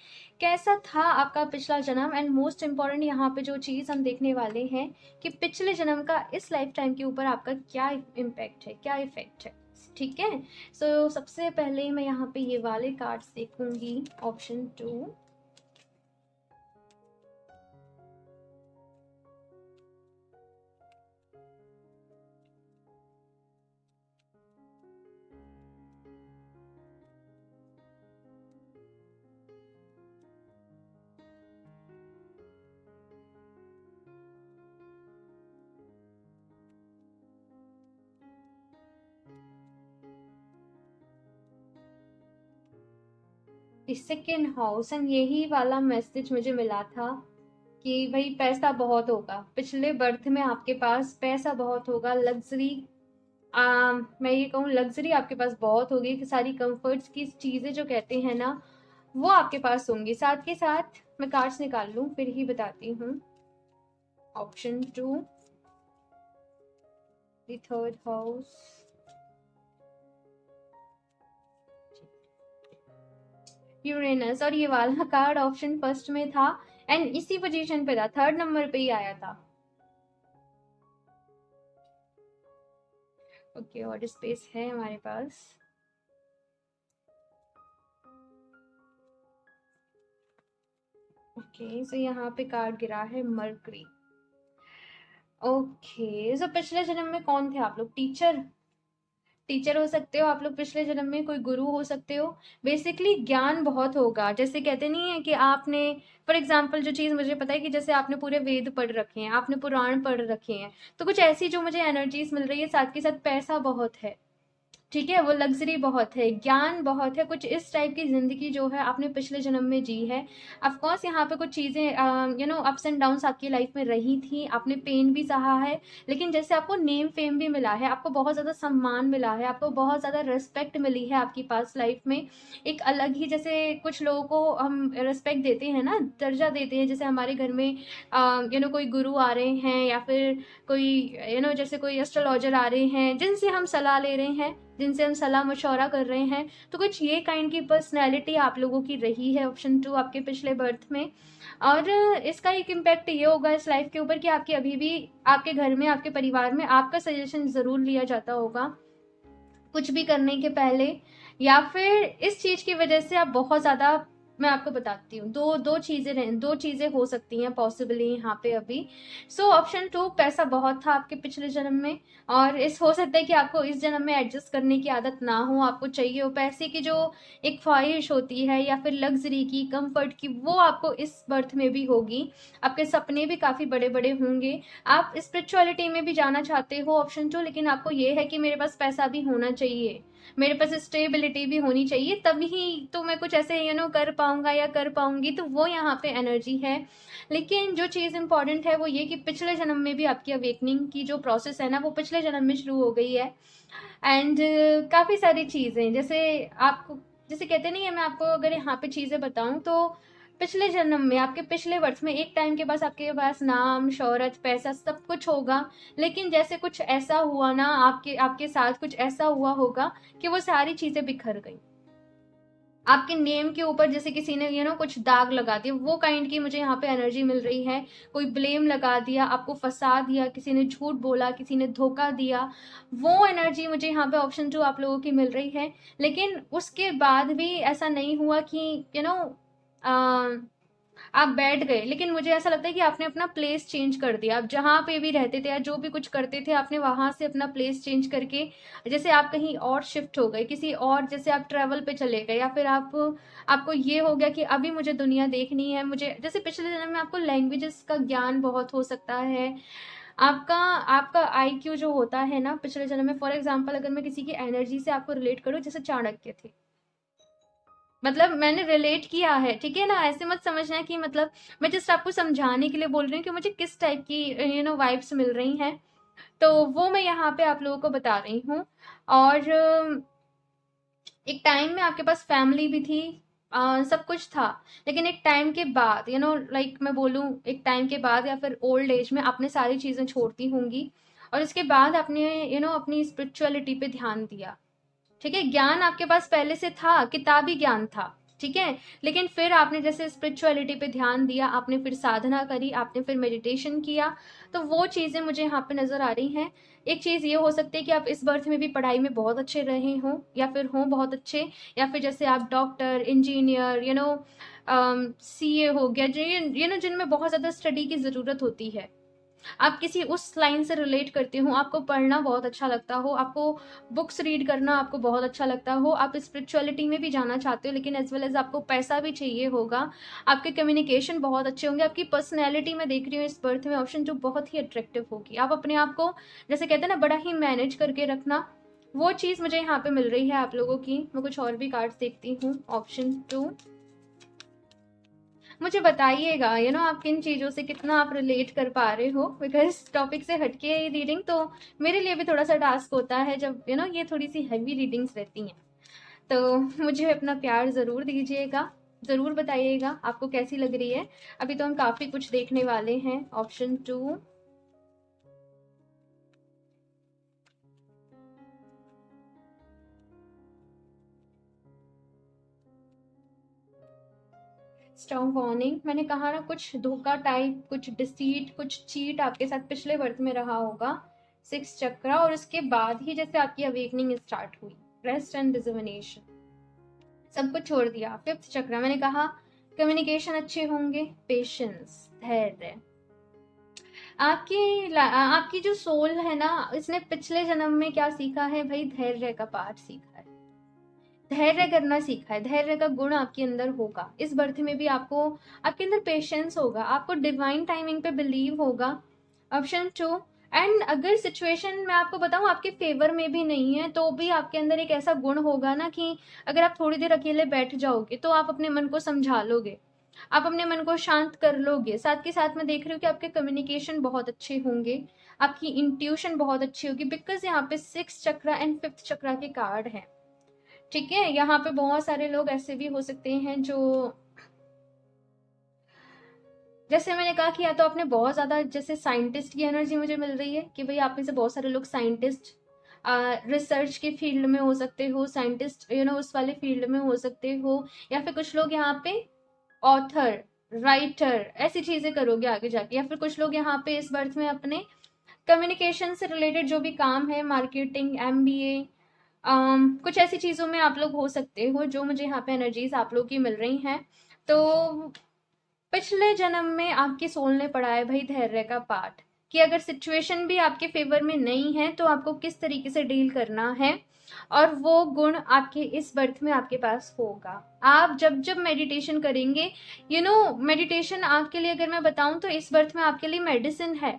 कैसा था आपका पिछला जन्म। एंड मोस्ट इम्पॉर्टेंट यहाँ पे जो चीज़ हम देखने वाले हैं कि पिछले जन्म का इस लाइफ टाइम के ऊपर आपका क्या इम्पैक्ट है, क्या इफेक्ट है। ठीक है। सो सबसे पहले मैं यहाँ पे ये वाले कार्ड्स देखूंगी, ऑप्शन 2। सेकेंड हाउस, एंड यही वाला मैसेज मुझे मिला था कि भाई पैसा बहुत होगा, पिछले बर्थ में आपके पास पैसा बहुत होगा, लग्जरी, मैं ये कहूँ लग्जरी आपके पास बहुत होगी, कि सारी कंफर्ट्स की चीज़ें जो कहते हैं ना वो आपके पास होंगी। साथ के साथ मैं कार्ड्स निकाल लूँ फिर ही बताती हूँ। Option 2, the third house, Uranus, और ये वाला कार्ड ऑप्शन फर्स्ट में था एंड इसी पोजीशन पे था, थर्ड नंबर पे ही आया था। ओके, और स्पेस है हमारे पास। ओके, सो यहाँ पे कार्ड गिरा है मरकरी। ओके, सो पिछले जन्म में कौन थे आप लोग? टीचर, टीचर हो सकते हो आप लोग पिछले जन्म में, कोई गुरु हो सकते हो। बेसिकली ज्ञान बहुत होगा, जैसे कहते नहीं है कि आपने, फॉर एग्जाम्पल जो चीज़ मुझे पता है कि जैसे आपने पूरे वेद पढ़ रखे हैं, आपने पुराण पढ़ रखे हैं, तो कुछ ऐसी जो मुझे एनर्जीज मिल रही है, साथ के साथ पैसा बहुत है, ठीक है, वो लग्जरी बहुत है, ज्ञान बहुत है, कुछ इस टाइप की ज़िंदगी जो है आपने पिछले जन्म में जी है। ऑफ कोर्स यहाँ पे कुछ चीज़ें अप्स एंड डाउन्स आपकी लाइफ में रही थी, आपने पेन भी सहा है, लेकिन जैसे आपको नेम फेम भी मिला है, आपको बहुत ज़्यादा सम्मान मिला है, आपको बहुत ज़्यादा रिस्पेक्ट मिली है आपकी पास लाइफ में, एक अलग ही, जैसे कुछ लोगों को हम रिस्पेक्ट देते हैं ना, दर्जा देते हैं, जैसे हमारे घर में कोई गुरु आ रहे हैं, या फिर कोई जैसे कोई एस्ट्रोलॉजर आ रहे हैं जिनसे हम सलाह ले रहे हैं, जिनसे हम सलाह मशवरा कर रहे हैं, तो कुछ ये काइंड की पर्सनैलिटी आप लोगों की रही है ऑप्शन 2 आपके पिछले बर्थ में। और इसका एक इम्पैक्ट ये होगा इस लाइफ के ऊपर कि आपकी अभी भी आपके घर में, आपके परिवार में आपका सजेशन ज़रूर लिया जाता होगा कुछ भी करने के पहले, या फिर इस चीज़ की वजह से आप बहुत ज़्यादा, मैं आपको बताती हूँ, दो चीज़ें हो सकती हैं पॉसिबली यहाँ पे अभी। सो ऑप्शन 2, पैसा बहुत था आपके पिछले जन्म में, और इस हो सकता है कि आपको इस जन्म में एडजस्ट करने की आदत ना हो, आपको चाहिए हो पैसे की जो एक ख्वाहिश होती है, या फिर लग्जरी की, कंफर्ट की, वो आपको इस बर्थ में भी होगी। आपके सपने भी काफ़ी बड़े बड़े होंगे, आप स्पिरिचुअलिटी में भी जाना चाहते हो ऑप्शन 2, लेकिन आपको ये है कि मेरे पास पैसा भी होना चाहिए, मेरे पास स्टेबिलिटी भी होनी चाहिए, तभी तो मैं कुछ ऐसे कर पाऊंगा या कर पाऊंगी, तो वो यहाँ पे एनर्जी है। लेकिन जो चीज़ इंपॉर्टेंट है वो ये कि पिछले जन्म में भी आपकी अवेकनिंग की जो प्रोसेस है ना, वो पिछले जन्म में शुरू हो गई है। एंड काफ़ी सारी चीज़ें, जैसे आपको, जैसे कहते नहीं है, मैं आपको अगर यहाँ पे चीज़ें बताऊँ तो पिछले जन्म में, आपके पिछले वर्ष में, एक टाइम के पास आपके पास नाम, शोहरत, पैसा सब कुछ होगा, लेकिन जैसे कुछ ऐसा हुआ ना, आपके आपके साथ कुछ ऐसा हुआ होगा कि वो सारी चीज़ें बिखर गई। आपके नेम के ऊपर जैसे किसी ने कुछ दाग लगा दिया, वो काइंड की मुझे यहाँ पे एनर्जी मिल रही है। कोई ब्लेम लगा दिया, आपको फंसा दिया, किसी ने झूठ बोला, किसी ने धोखा दिया, वो एनर्जी मुझे यहाँ पे ऑप्शन 2 आप लोगों की मिल रही है। लेकिन उसके बाद भी ऐसा नहीं हुआ कि आप बैठ गए, लेकिन मुझे ऐसा लगता है कि आपने अपना प्लेस चेंज कर दिया। आप जहाँ पे भी रहते थे या जो भी कुछ करते थे, आपने वहां से अपना प्लेस चेंज करके, जैसे आप कहीं और शिफ्ट हो गए, किसी और, जैसे आप ट्रैवल पे चले गए, या फिर आपको ये हो गया कि अभी मुझे दुनिया देखनी है, मुझे, जैसे पिछले जन्म में आपको लैंग्वेजेस का ज्ञान बहुत हो सकता है, आपका आपका आईक्यू जो होता है ना पिछले जन्म में, फॉर एग्जाम्पल अगर मैं किसी की एनर्जी से आपको रिलेट करूँ, जैसे चाणक्य थे, मतलब मैंने रिलेट किया है, ठीक है ना, ऐसे मत समझना कि मतलब, मैं जस्ट आपको समझाने के लिए बोल रही हूँ कि मुझे किस टाइप की वाइब्स मिल रही हैं, तो वो मैं यहाँ पे आप लोगों को बता रही हूँ। और एक टाइम में आपके पास फैमिली भी थी, सब कुछ था, लेकिन एक टाइम के बाद, लाइक मैं बोलूँ, एक टाइम के बाद या फिर ओल्ड एज में आपने सारी चीज़ें छोड़ती होंगी, और इसके बाद आपने अपनी स्पिरिचुअलिटी पे ध्यान दिया, ठीक है। ज्ञान आपके पास पहले से था, किताबी ज्ञान था, ठीक है। लेकिन फिर आपने जैसे स्पिरिचुअलिटी पे ध्यान दिया, आपने फिर साधना करी, आपने फिर मेडिटेशन किया, तो वो चीज़ें मुझे यहाँ पे नज़र आ रही हैं। एक चीज़ ये हो सकती है कि आप इस बर्थ में भी पढ़ाई में बहुत अच्छे रहे हों, या फिर हों बहुत अच्छे, या फिर जैसे आप डॉक्टर, इंजीनियर, सीए हो गया, जो जिनमें बहुत ज़्यादा स्टडी की ज़रूरत होती है, आप किसी उस लाइन से रिलेट करते हो, आपको पढ़ना बहुत अच्छा लगता हो, आपको बुक्स रीड करना आपको बहुत अच्छा लगता हो, आप स्पिरिचुअलिटी में भी जाना चाहते हो, लेकिन एज वेल एज आपको पैसा भी चाहिए होगा, आपके कम्युनिकेशन बहुत अच्छे होंगे, आपकी पर्सनैलिटी में देख रही हूँ इस बर्थ में ऑप्शन जो बहुत ही अट्रैक्टिव होगी। आप अपने आप को जैसे कहते हैं ना बड़ा ही मैनेज करके रखना, वो चीज़ मुझे यहाँ पे मिल रही है आप लोगों की। मैं कुछ और भी कार्ड्स देखती हूँ। ऑप्शन 2, मुझे बताइएगा आप किन चीज़ों से कितना आप रिलेट कर पा रहे हो, बिकॉज टॉपिक से हटके ये रीडिंग तो मेरे लिए भी थोड़ा सा टास्क होता है जब ये थोड़ी सी हैवी रीडिंग्स रहती हैं। तो मुझे अपना प्यार ज़रूर दीजिएगा, ज़रूर बताइएगा आपको कैसी लग रही है। अभी तो हम काफ़ी कुछ देखने वाले हैं। Option 2, strong warning. मैंने कहा ना कुछ धोखा टाइप, कुछ डिसीट, कुछ चीट आपके साथ पिछले बर्थ में रहा होगा। 6 चक्रा, और उसके बाद ही जैसे आपकी अवेकनिंग स्टार्ट हुई, रेस्ट एंड डिजर्मिनेशन, सब कुछ छोड़ दिया। 5th चक्रा, मैंने कहा कम्युनिकेशन अच्छे होंगे, पेशेंस, धैर्य। आपकी जो सोल है ना, इसने पिछले जन्म में क्या सीखा है भाई? धैर्य का पाठ सीखा है, धैर्य करना सीखा है, धैर्य का गुण आपके अंदर होगा। इस बर्थ में भी आपको आपके अंदर पेशेंस होगा, आपको डिवाइन टाइमिंग पे बिलीव होगा। ऑप्शन 2, एंड अगर सिचुएशन मैं आपको बताऊं आपके फेवर में भी नहीं है तो भी आपके अंदर एक ऐसा गुण होगा ना कि अगर आप थोड़ी देर अकेले बैठ जाओगे तो आप अपने मन को समझा लोगे, आप अपने मन को शांत कर लोगे। साथ के साथ मैं देख रही हूँ कि आपके कम्युनिकेशन बहुत अच्छे होंगे, आपकी इंट्यूशन बहुत अच्छी होगी, बिकॉज यहाँ पे 6 चक्रा एंड 5th चक्रा के कार्ड हैं। ठीक है, यहाँ पे बहुत सारे लोग ऐसे भी हो सकते हैं जो, जैसे मैंने कहा कि या तो आपने बहुत ज्यादा जैसे साइंटिस्ट की एनर्जी मुझे मिल रही है कि भाई आप में से बहुत सारे लोग साइंटिस्ट, रिसर्च के फील्ड में हो सकते हो, साइंटिस्ट उस वाले फील्ड में हो सकते हो, या फिर कुछ लोग यहाँ पे ऑथर, राइटर, ऐसी चीजें करोगे आगे जाके, या फिर कुछ लोग यहाँ पे इस बर्थ में अपने कम्युनिकेशन से रिलेटेड जो भी काम है, मार्केटिंग, एमबीए, कुछ ऐसी चीज़ों में आप लोग हो सकते हो, जो मुझे यहाँ पे एनर्जीज आप लोग की मिल रही हैं। तो पिछले जन्म में आपकी सोल ने पढ़ा है भाई धैर्य का पाठ, कि अगर सिचुएशन भी आपके फेवर में नहीं है तो आपको किस तरीके से डील करना है, और वो गुण आपके इस बर्थ में आपके पास होगा। आप जब जब मेडिटेशन करेंगे, मेडिटेशन आपके लिए अगर मैं बताऊं तो इस बर्थ में आपके लिए मेडिसिन है,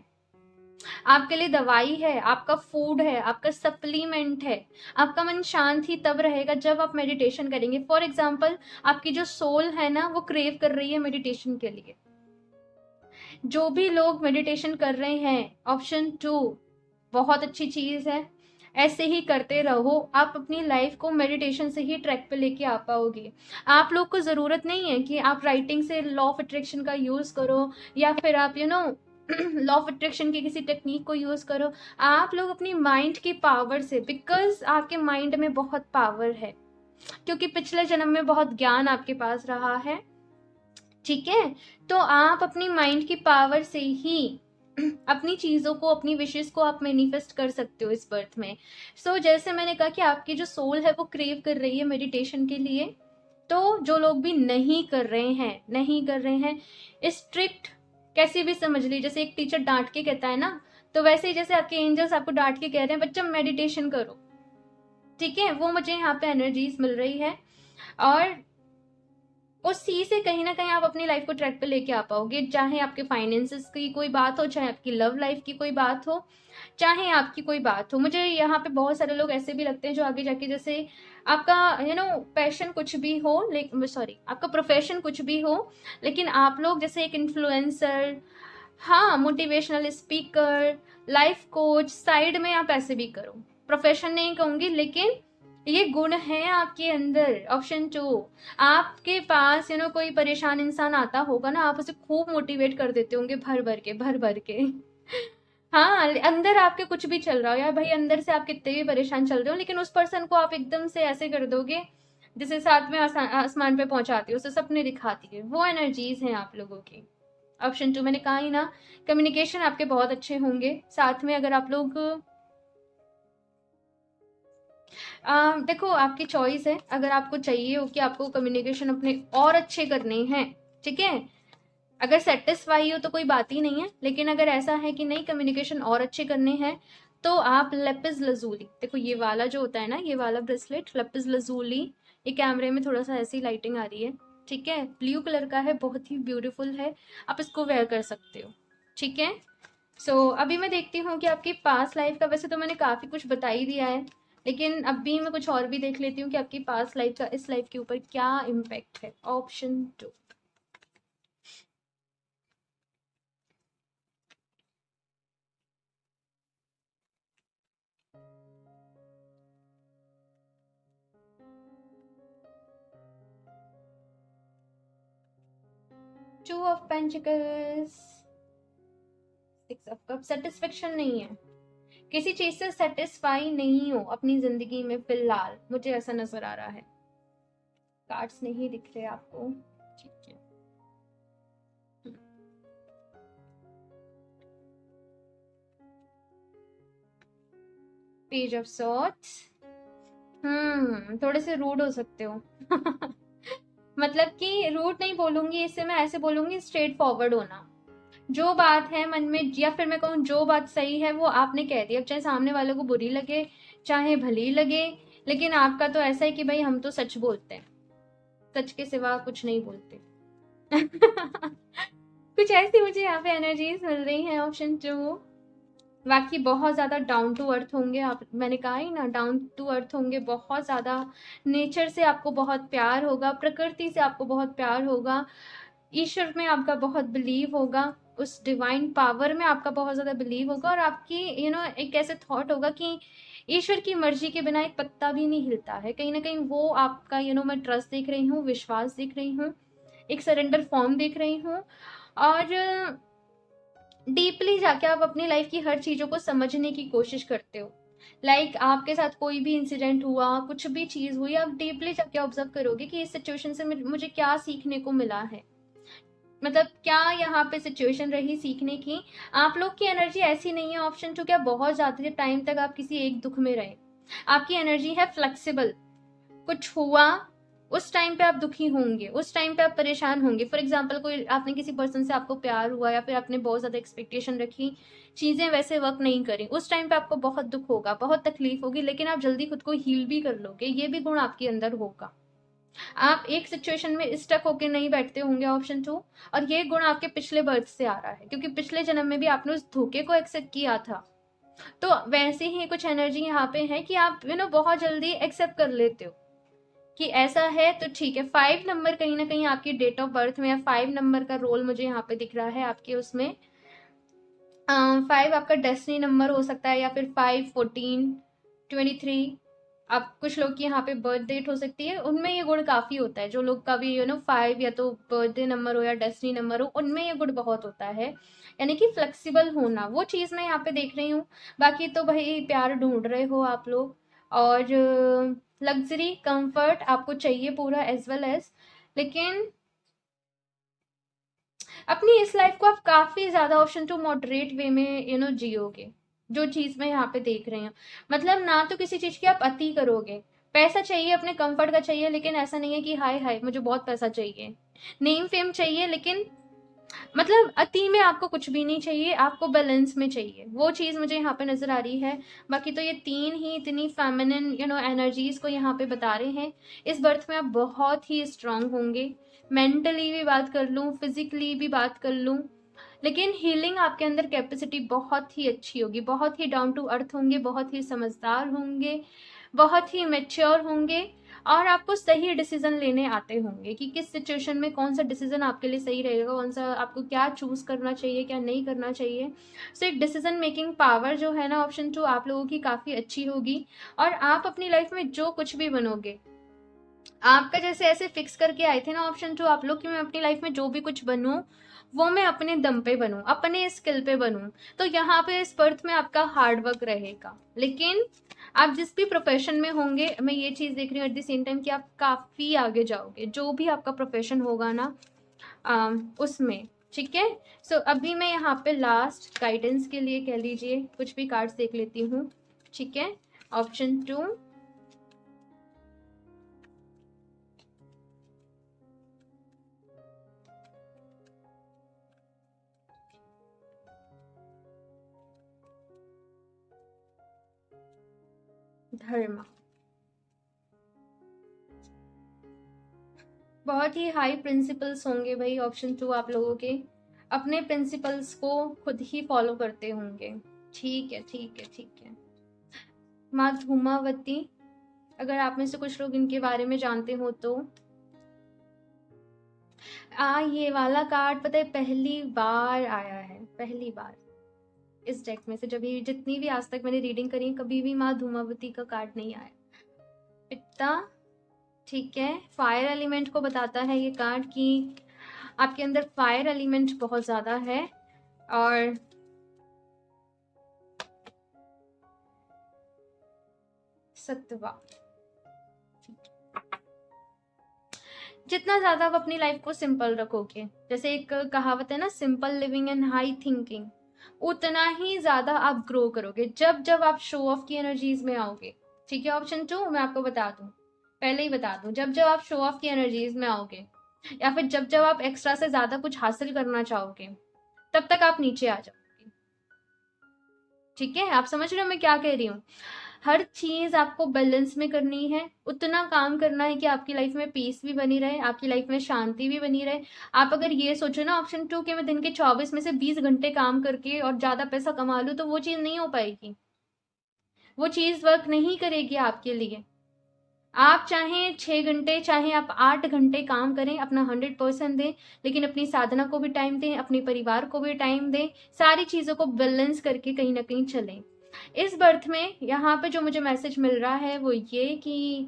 आपके लिए दवाई है, आपका फूड है, आपका सप्लीमेंट है। आपका मन शांत ही तब रहेगा जब आप मेडिटेशन करेंगे। फॉर एग्जाम्पल, आपकी जो सोल है ना वो क्रेव कर रही है मेडिटेशन के लिए। जो भी लोग मेडिटेशन कर रहे हैं, ऑप्शन 2 बहुत अच्छी चीज है, ऐसे ही करते रहो। आप अपनी लाइफ को मेडिटेशन से ही ट्रैक पे लेके आ पाओगे। आप लोग को जरूरत नहीं है कि आप राइटिंग से लॉ ऑफ अट्रैक्शन का यूज करो, या फिर आप लॉ ऑफ अट्रैक्शन की किसी टेक्निक को यूज करो। आप लोग अपनी माइंड की पावर से, बिकॉज आपके माइंड में बहुत पावर है, क्योंकि पिछले जन्म में बहुत ज्ञान आपके पास रहा है। ठीक है, तो आप अपनी माइंड की पावर से ही अपनी चीजों को, अपनी विशेष को आप मैनिफेस्ट कर सकते हो इस बर्थ में। सो जैसे मैंने कहा कि आपकी जो सोल है वो क्रेव कर रही है मेडिटेशन के लिए, तो जो लोग भी नहीं कर रहे हैं, स्ट्रिक्ट कैसे भी समझ ली, जैसे एक टीचर डांट के कहता है ना, तो वैसे ही जैसे आपके एंजल्स आपको डांट के कह रहे हैं बच्चा मेडिटेशन करो। ठीक है, वो मुझे यहाँ पे एनर्जीज मिल रही है, और उसी से कहीं ना कहीं आप अपनी लाइफ को ट्रैक पे लेके आ पाओगे। चाहे आपके फाइनेंसेस की कोई बात हो, चाहे आपकी लव लाइफ की कोई बात हो, चाहे आपकी कोई बात हो। मुझे यहाँ पे बहुत सारे लोग ऐसे भी लगते हैं जो आगे जाके, जैसे आपका पैशन कुछ भी हो, लेकिन आपका प्रोफेशन कुछ भी हो, लेकिन आप लोग जैसे एक इन्फ्लुएंसर, हाँ, motivational speaker, life coach, side में आप ऐसे भी करो। प्रोफेशन नहीं कहूंगी, लेकिन ये गुण है आपके अंदर। ऑप्शन 2, आपके पास कोई परेशान इंसान आता होगा ना, आप उसे खूब मोटिवेट कर देते होंगे भर भर के हाँ, अंदर आपके कुछ भी चल रहा हो, यार भाई अंदर से आप कितने भी परेशान चल रहे हो, लेकिन उस पर्सन को आप एकदम से ऐसे कर दोगे जिसे साथ में आसमान पे पहुंचाती है, उसे सपने दिखाती है, वो एनर्जीज हैं आप लोगों की। ऑप्शन 2 मैंने कहा ही ना, कम्युनिकेशन आपके बहुत अच्छे होंगे। साथ में अगर आप लोग देखो आपकी चॉइस है, अगर आपको चाहिए हो कि आपको कम्युनिकेशन अपने और अच्छे करने हैं, ठीक है, अगर सेटिस्फाई हो तो कोई बात ही नहीं है। लेकिन अगर ऐसा है कि नहीं कम्युनिकेशन और अच्छे करने हैं, तो आप लेपिस लजूली, देखो ये वाला जो होता है ना, ये वाला ब्रेसलेट लेपिस लजूली, ये कैमरे में थोड़ा सा ऐसी लाइटिंग आ रही है, ठीक है, ब्लू कलर का है, बहुत ही ब्यूटीफुल है, आप इसको वेयर कर सकते हो, ठीक है। अभी मैं देखती हूँ कि आपकी पास्ट लाइफ का, वैसे तो मैंने काफ़ी कुछ बता ही दिया है, लेकिन अभी मैं कुछ और भी देख लेती हूँ कि आपकी पास्ट लाइफ का इस लाइफ के ऊपर क्या इम्पैक्ट है। Option 2, 2 of pentacles, 6 of cup, satisfaction नहीं है, किसी चीज से सेटिस्फाई नहीं हो अपनी जिंदगी में फिलहाल, मुझे ऐसा नजर आ रहा है। कार्ड्स नहीं दिख रहे आपको, ठीक है। पेज ऑफ सॉर्ट्स, थोड़े से रूड हो सकते हो मतलब कि रूड नहीं बोलूंगी इससे, मैं ऐसे बोलूंगी स्ट्रेट फॉरवर्ड होना, जो बात है मन में, या फिर मैं कहूँ जो बात सही है वो आपने कह दी, अब चाहे सामने वाले को बुरी लगे चाहे भली लगे, लेकिन आपका तो ऐसा है कि भाई हम तो सच बोलते हैं, सच के सिवा कुछ नहीं बोलते कुछ ऐसी मुझे यहाँ पे एनर्जीज मिल रही हैं। ऑप्शन 2, बाकी बहुत ज़्यादा डाउन टू अर्थ होंगे आप, मैंने कहा ही ना, डाउन टू अर्थ होंगे, बहुत ज़्यादा नेचर से आपको बहुत प्यार होगा, प्रकृति से आपको बहुत प्यार होगा, ईश्वर में आपका बहुत बिलीव होगा, उस डिवाइन पावर में आपका बहुत ज़्यादा बिलीव होगा, और आपकी एक ऐसे थॉट होगा कि ईश्वर की मर्जी के बिना एक पत्ता भी नहीं हिलता है, कहीं ना कहीं वो आपका मैं ट्रस्ट देख रही हूँ, विश्वास देख रही हूँ, एक सरेंडर फॉर्म देख रही हूँ, और डीपली जाके आप अपनी लाइफ की हर चीज़ों को समझने की कोशिश करते हो। आपके साथ कोई भी इंसिडेंट हुआ, कुछ भी चीज़ हुई, आप डीपली जाके ऑब्जर्व करोगे कि इस सिचुएशन से मुझे क्या सीखने को मिला है, मतलब क्या यहाँ पे सिचुएशन रही सीखने की। आप लोग की एनर्जी ऐसी नहीं है ऑप्शन 2 क्या बहुत ज़्यादा टाइम तक आप किसी एक दुख में रहे, आपकी एनर्जी है फ्लेक्सिबल, कुछ हुआ उस टाइम पे आप दुखी होंगे, उस टाइम पे आप परेशान होंगे। फॉर एग्जाम्पल कोई आपने किसी पर्सन से आपको प्यार हुआ, या फिर आपने बहुत ज़्यादा एक्सपेक्टेशन रखी, चीज़ें वैसे वर्क नहीं करी, उस टाइम पे आपको बहुत दुख होगा, बहुत तकलीफ होगी, लेकिन आप जल्दी खुद को हील भी कर लोगे, ये भी गुण आपके अंदर होगा। आप एक सिचुएशन में स्टक होकर नहीं बैठते होंगे ऑप्शन 2, और ये गुण आपके पिछले बर्थ से आ रहा है, क्योंकि पिछले जन्म में भी आपने उस धोखे को एक्सेप्ट किया था। तो वैसे ही कुछ एनर्जी यहाँ पे है कि आप बहुत जल्दी एक्सेप्ट कर लेते हो कि ऐसा है तो ठीक है। 5 नंबर कहीं ना कहीं आपकी डेट ऑफ बर्थ में, या 5 नंबर का रोल मुझे यहाँ पे दिख रहा है आपके उसमें। 5 आपका डेस्टिनी नंबर हो सकता है, या फिर 5, 14, 23, आप कुछ लोग की यहाँ पे बर्थ डेट हो सकती है, उनमें ये गुण काफी होता है। जो लोग का भी 5 या तो बर्थडे नंबर हो या डेस्टिनी नंबर हो, उनमें ये गुण बहुत होता है, यानी कि फ्लेक्सिबल होना, वो चीज़ मैं यहाँ पे देख रही हूँ। बाकी तो भाई प्यार ढूंढ रहे हो आप लोग, और लग्जरी कंफर्ट आपको चाहिए पूरा एज वेल एज, लेकिन अपनी इस लाइफ को आप काफी ज्यादा ऑप्शन 2 मॉडरेट वे में जियोगे, जो चीज मैं यहाँ पे देख रही हूँ। मतलब ना तो किसी चीज की आप अति करोगे, पैसा चाहिए अपने कंफर्ट का चाहिए, लेकिन ऐसा नहीं है कि हाय हाय मुझे बहुत पैसा चाहिए, नेम फेम चाहिए, लेकिन मतलब अति में आपको कुछ भी नहीं चाहिए, आपको बैलेंस में चाहिए, वो चीज मुझे यहाँ पे नजर आ रही है। बाकी तो ये 3 ही इतनी फेमिनिन एनर्जीज को यहाँ पे बता रहे हैं। इस बर्थ में आप बहुत ही स्ट्रांग होंगे, मेंटली भी बात कर लूँ, फिजिकली भी बात कर लूँ, लेकिन हीलिंग आपके अंदर कैपेसिटी बहुत ही अच्छी होगी, बहुत ही डाउन टू अर्थ होंगे, बहुत ही समझदार होंगे, बहुत ही मेच्योर होंगे, और आपको सही डिसीजन लेने आते होंगे कि किस सिचुएशन में कौन सा डिसीजन आपके लिए सही रहेगा, कौन सा आपको क्या चूज करना चाहिए, क्या नहीं करना चाहिए। एक डिसीजन मेकिंग पावर जो है ना ऑप्शन 2 आप लोगों की काफी अच्छी होगी, और आप अपनी लाइफ में जो कुछ भी बनोगे, आपका जैसे ऐसे फिक्स करके आए थे ना ऑप्शन 2 आप लोग कि मैं अपनी लाइफ में जो भी कुछ बनूं वो मैं अपने दम पे बनूं, अपने स्किल पे बनूं। तो यहाँ पे इस बर्थ में आपका हार्ड वर्क रहेगा, लेकिन आप जिस भी प्रोफेशन में होंगे, मैं ये चीज़ देख रही हूँ एट द सेम टाइम कि आप काफ़ी आगे जाओगे, जो भी आपका प्रोफेशन होगा ना उसमें, ठीक है। सो अभी मैं यहाँ पे लास्ट गाइडेंस के लिए कह लीजिए कुछ भी कार्ड्स देख लेती हूँ, ठीक है। ऑप्शन 2, धर्म। बहुत ही हाई प्रिंसिपल्स होंगे भाई ऑप्शन 2 आप लोगों के, अपने प्रिंसिपल्स को खुद ही फॉलो करते होंगे। ठीक है ठीक है ठीक है। माँ धूमावती, अगर आप में से कुछ लोग इनके बारे में जानते हो तो ये वाला कार्ड पता है पहली बार आया है, पहली बार इस डेक में से, जब भी जितनी भी आज तक मैंने रीडिंग करी कभी भी माँ धूमावती का कार्ड नहीं आया। पिता, ठीक है। फायर एलिमेंट को बताता है ये कार्ड कि आपके अंदर फायर एलिमेंट बहुत ज्यादा है, और सत्वा, जितना ज्यादा आप अपनी लाइफ को सिंपल रखोगे, जैसे एक कहावत है ना, simple living and high thinking, उतना ही ज्यादा आप ग्रो करोगे जब जब आप शो ऑफ की एनर्जीज में आओगे, ठीक है। ऑप्शन 2 मैं आपको बता दूं, पहले ही बता दूं, जब जब आप शो ऑफ की एनर्जीज में आओगे, या फिर जब जब आप एक्स्ट्रा से ज्यादा कुछ हासिल करना चाहोगे, तब तक आप नीचे आ जाओगे, ठीक है। आप समझ रहे हो मैं क्या कह रही हूँ। हर चीज आपको बैलेंस में करनी है, उतना काम करना है कि आपकी लाइफ में पीस भी बनी रहे, आपकी लाइफ में शांति भी बनी रहे। आप अगर ये सोचो ना ऑप्शन 2 कि मैं दिन के 24 में से 20 घंटे काम करके और ज्यादा पैसा कमा लूं, तो वो चीज नहीं हो पाएगी, वो चीज वर्क नहीं करेगी आपके लिए। आप चाहे 6 घंटे, चाहे आप 8 घंटे काम करें, अपना 100% दें, लेकिन अपनी साधना को भी टाइम दें, अपने परिवार को भी टाइम दें, सारी चीजों को बैलेंस करके कहीं ना कहीं चलें। इस बर्थ में यहाँ पे जो मुझे मैसेज मिल रहा है वो ये कि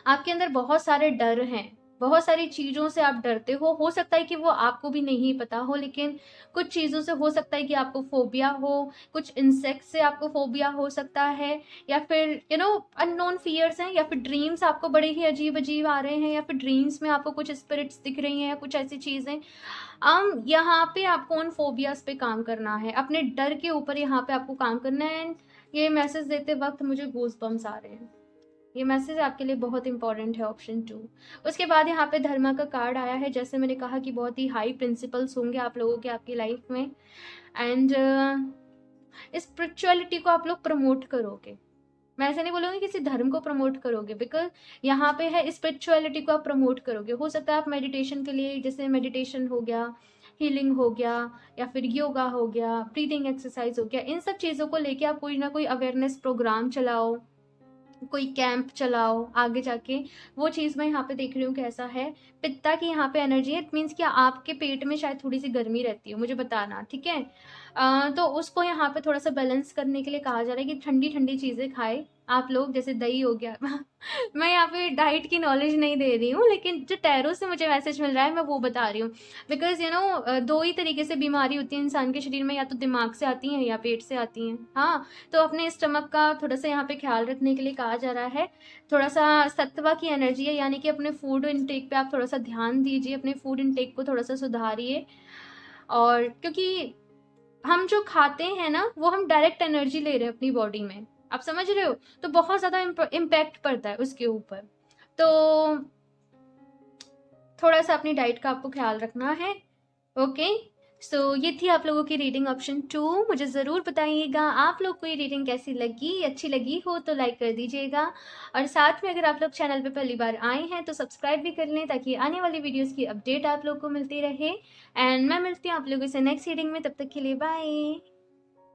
आपके अंदर बहुत सारे डर हैं, बहुत सारी चीजों से आप डरते हो सकता है कि वो आपको भी नहीं पता हो, लेकिन कुछ चीजों से हो सकता है कि आपको फोबिया हो, कुछ इंसेक्ट से आपको फोबिया हो सकता है, या फिर अननोन फियर्स हैं, या फिर ड्रीम्स आपको बड़े ही अजीब अजीब आ रहे हैं, या फिर ड्रीम्स में आपको कुछ स्पिरिट्स दिख रही हैं, या कुछ ऐसी चीजें। यहाँ पे आपको उन फोबियाज पे काम करना है, अपने डर के ऊपर यहाँ पे आपको काम करना है। ये मैसेज देते वक्त मुझे गूज बम्स आ रहे हैं, ये मैसेज आपके लिए बहुत इंपॉर्टेंट है ऑप्शन 2। उसके बाद यहाँ पे धर्मा का कार्ड आया है, जैसे मैंने कहा कि बहुत ही हाई प्रिंसिपल्स होंगे आप लोगों के आपकी लाइफ में, एंड स्पिरिचुअलिटी को आप लोग प्रमोट करोगे। मैं ऐसे नहीं बोलूँगी किसी धर्म को प्रमोट करोगे, बिकॉज यहाँ पे है स्पिरिचुअलिटी को आप प्रमोट करोगे। हो सकता है आप मेडिटेशन के लिए, जैसे मेडिटेशन हो गया, हीलिंग हो गया, या फिर योगा हो गया, ब्रीदिंग एक्सरसाइज हो गया, इन सब चीज़ों को लेके आप कोई ना कोई अवेयरनेस प्रोग्राम चलाओ, कोई कैंप चलाओ आगे जाके। वो चीज़ मैं यहाँ पे देख रही हूँ कि ऐसा है। पित्ता की यहाँ पे एनर्जी है, इट मीन्स कि आपके पेट में शायद थोड़ी सी गर्मी रहती है, मुझे बताना, ठीक है। तो उसको यहाँ पे थोड़ा सा बैलेंस करने के लिए कहा जा रहा है कि ठंडी ठंडी चीज़ें खाए आप लोग, जैसे दही हो गया मैं यहाँ पे डाइट की नॉलेज नहीं दे रही हूँ, लेकिन जो टैरो से मुझे मैसेज मिल रहा है मैं वो बता रही हूँ। बिकॉज दो ही तरीके से बीमारी होती है इंसान के शरीर में, या तो दिमाग से आती हैं या पेट से आती हैं। हाँ, तो अपने स्टमक का थोड़ा सा यहाँ पे ख्याल रखने के लिए कहा जा रहा है। थोड़ा सा सत्वा की एनर्जी है, यानी कि अपने फूड इनटेक पे आप थोड़ा सा ध्यान दीजिए, अपने फूड इनटेक को थोड़ा सा सुधारिए। और क्योंकि हम जो खाते हैं ना, वो हम डायरेक्ट एनर्जी ले रहे हैं अपनी बॉडी में, आप समझ रहे हो, तो बहुत ज़्यादा इम्पैक्ट पड़ता है उसके ऊपर। तो थोड़ा सा अपनी डाइट का आपको ख्याल रखना है। ओके, सो ये थी आप लोगों की रीडिंग ऑप्शन 2। मुझे ज़रूर बताइएगा आप लोग को ये रीडिंग कैसी लगी, अच्छी लगी हो तो लाइक कर दीजिएगा, और साथ में अगर आप लोग चैनल पे पहली बार आए हैं तो सब्सक्राइब भी कर लें, ताकि आने वाली वीडियोस की अपडेट आप लोग को मिलती रहे। एंड मैं मिलती हूँ आप लोगों से नेक्स्ट रीडिंग में, तब तक के लिए बाय।